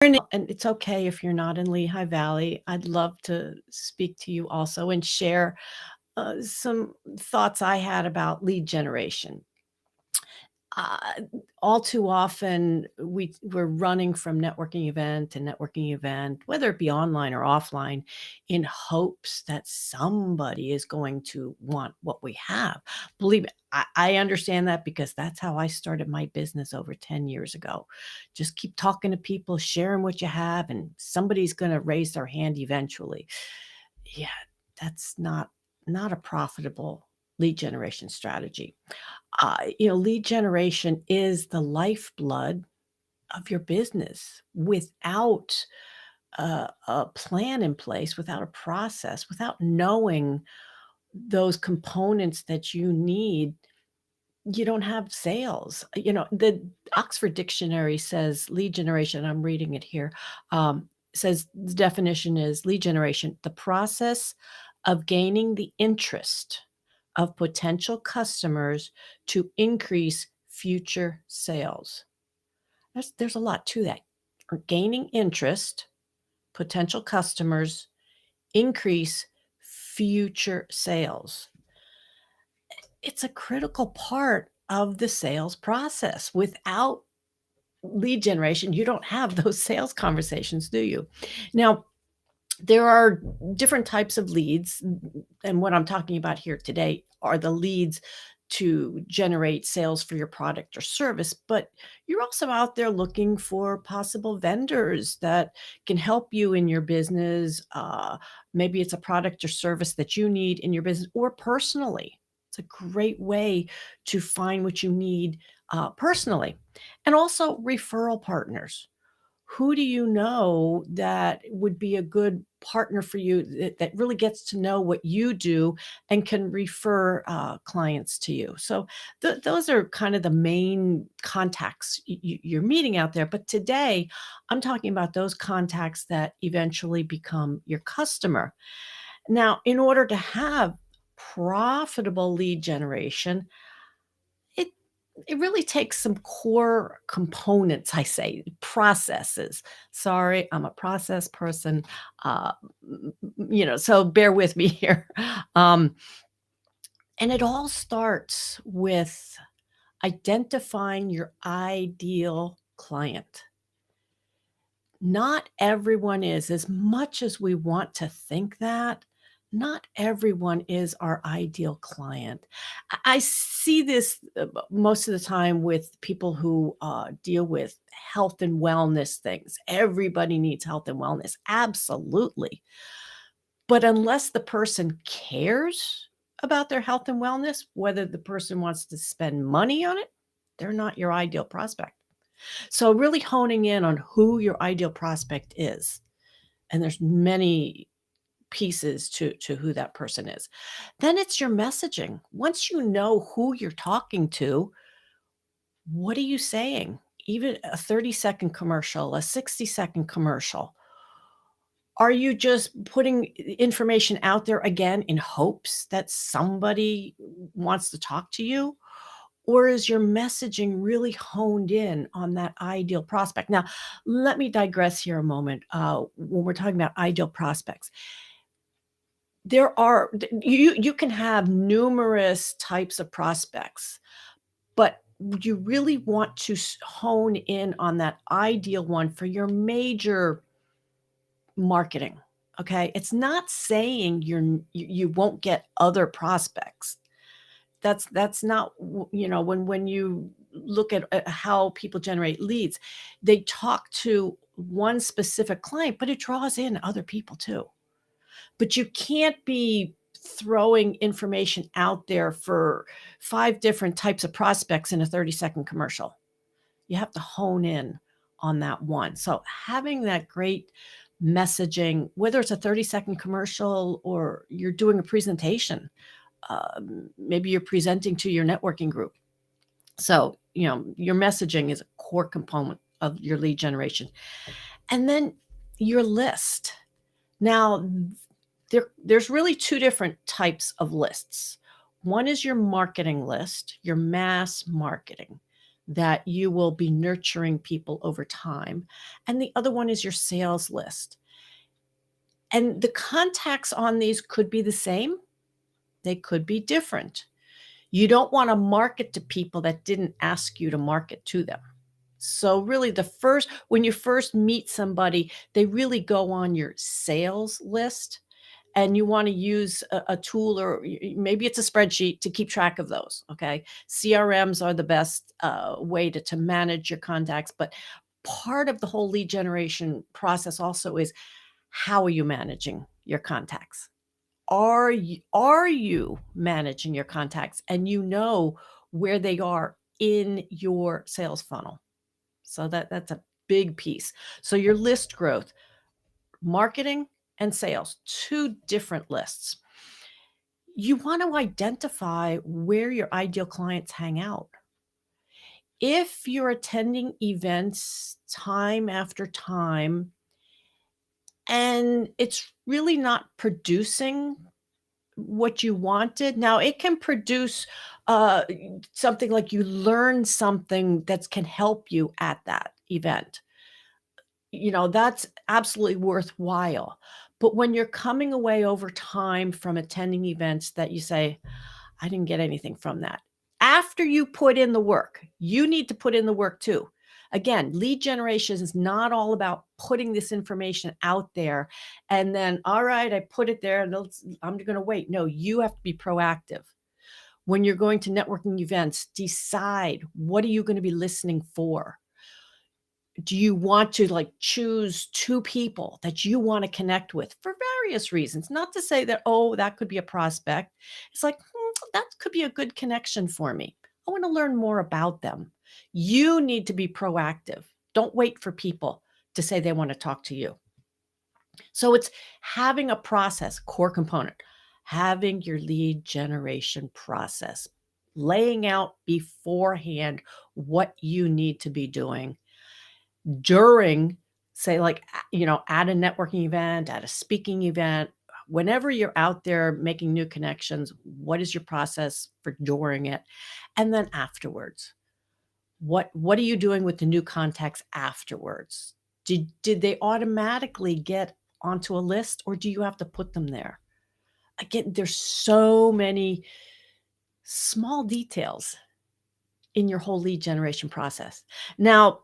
And it's okay if you're not in Lehigh Valley. I'd love to speak to you also and share some thoughts I had about lead generation. Uh, all too often, we're running from networking event to networking event, whether it be online or offline, in hopes that somebody is going to want what we have. Believe me, I understand that because that's how I started my business over 10 years ago. Just keep talking to people, sharing what you have, and somebody's going to raise their hand eventually. Yeah, that's not a profitable lead generation strategy. Lead generation is the lifeblood of your business. Without a plan in place, without a process, without knowing those components that you need, you don't have sales. The Oxford Dictionary says lead generation, I'm reading it here, says the definition is lead generation, the process of gaining the interest of potential customers to increase future sales. There's a lot to that. Gaining interest, potential customers, increase future sales. It's a critical part of the sales process. Without lead generation, you don't have those sales conversations, do you? Now, there are different types of leads, and what I'm talking about here today are the leads to generate sales for your product or service, but you're also out there looking for possible vendors that can help you in your business. Maybe it's a product or service that you need in your business or personally. It's a great way to find what you need personally. And also referral partners. Who do you know that would be a good partner for you that really gets to know what you do and can refer clients to you? So those are kind of the main contacts you're meeting out there. But today, I'm talking about those contacts that eventually become your customer. Now, in order to have profitable lead generation, it it really takes some core components, I say, processes. Sorry, I'm a process person, uh, so bear with me here. Um, and it all starts with identifying your ideal client. Not everyone is, as much as we want to think that, not everyone is our ideal client. I see this most of the time with people who deal with health and wellness things. Everybody needs health and wellness. Absolutely. But unless the person cares about their health and wellness, whether the person wants to spend money on it, they're not your ideal prospect. So really honing in on who your ideal prospect is, and there's many pieces to who that person is. Then it's your messaging. Once you know who you're talking to, what are you saying? Even a 30-second commercial, a 60-second commercial. Are you just putting information out there again in hopes that somebody wants to talk to you? Or is your messaging really honed in on that ideal prospect? Now, let me digress here a moment. When we're talking about ideal prospects, you can have numerous types of prospects, but you really want to hone in on that ideal one for your major marketing. Okay, it's not saying you won't get other prospects. That's not when you look at how people generate leads, they talk to one specific client, but it draws in other people too. But you can't be throwing information out there for 5 different types of prospects in a 30-second commercial. You have to hone in on that one. So having that great messaging, whether it's a 30-second commercial or you're doing a presentation, maybe you're presenting to your networking group. So, your messaging is a core component of your lead generation. And then your list. Now, there's really 2 different types of lists. One is your marketing list, your mass marketing. that you will be nurturing people over time. And the other one is your sales list. And the contacts on these could be the same, they could be different. You don't want to market to people that didn't ask you to market to them. So really when you first meet somebody, they really go on your sales list and you want to use a tool or maybe it's a spreadsheet to keep track of those. Okay. CRMs are the best way to manage your contacts. But part of the whole lead generation process also is how are you managing your contacts? Are you managing your contacts and you know where they are in your sales funnel? So that's a big piece. So your list growth, marketing and sales, two different lists. You want to identify where your ideal clients hang out. If you're attending events time after time and it's really not producing what you wanted. Now it can produce, something like you learn something that can help you at that event. That's absolutely worthwhile. But when you're coming away over time from attending events that you say, "I didn't get anything from that." After you put in the work, you need to put in the work too. Again, lead generation is not all about putting this information out there and then, "All right, I put it there and I'm gonna wait." No, you have to be proactive. When you're going to networking events, decide what are you gonna be listening for? Do you want to like choose two people that you want to connect with for various reasons? Not to say that, oh, that could be a prospect. It's like, that could be a good connection for me. I want to learn more about them. You need to be proactive. Don't wait for people to say they want to talk to you. So it's having a process, core component, having your lead generation process, laying out beforehand what you need to be doing during, say, like, at a networking event, at a speaking event, whenever you're out there making new connections, what is your process for during it? And then afterwards, what are you doing with the new contacts afterwards? Did they automatically get onto a list or do you have to put them there? Again, there's so many small details in your whole lead generation process. Now,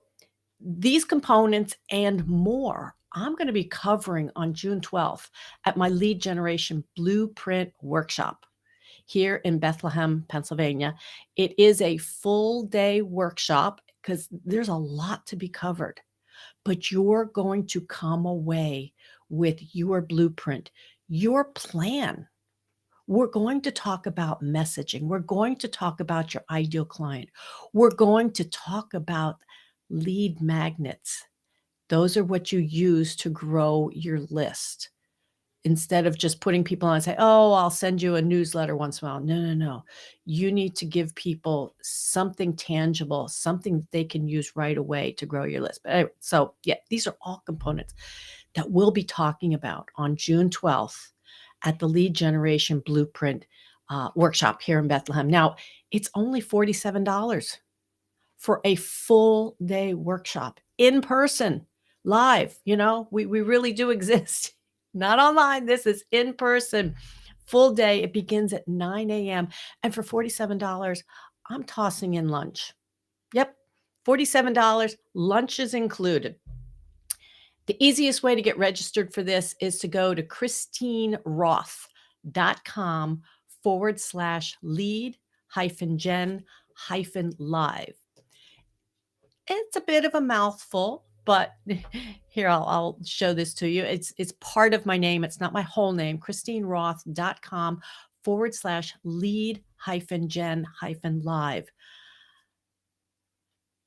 these components and more, I'm going to be covering on June 12th at my lead generation blueprint workshop here in Bethlehem, Pennsylvania. It is a full day workshop because there's a lot to be covered, but you're going to come away with your blueprint, your plan. We're going to talk about messaging. We're going to talk about your ideal client. We're going to talk about lead magnets. Those are what you use to grow your list. Instead of just putting people on and say, "Oh, I'll send you a newsletter once in a while." No, no, no. You need to give people something tangible, something that they can use right away to grow your list. But anyway, so yeah, these are all components that we'll be talking about on June 12th at the Lead Generation Blueprint workshop here in Bethlehem. Now, it's only $47 for a full day workshop in person, live. We really do exist, not online. This is in person, full day. It begins at 9 a.m. And for $47, I'm tossing in lunch. Yep, $47, lunch is included. The easiest way to get registered for this is to go to christineroth.com/lead gen live. It's a bit of a mouthful, but here I'll show this to you. It's part of my name. It's not my whole name. christineroth.com/lead gen live.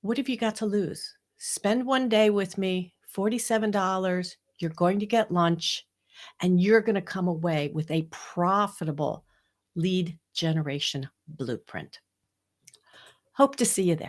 What have you got to lose? Spend one day with me, $47. You're going to get lunch, and you're going to come away with a profitable lead generation blueprint. Hope to see you there.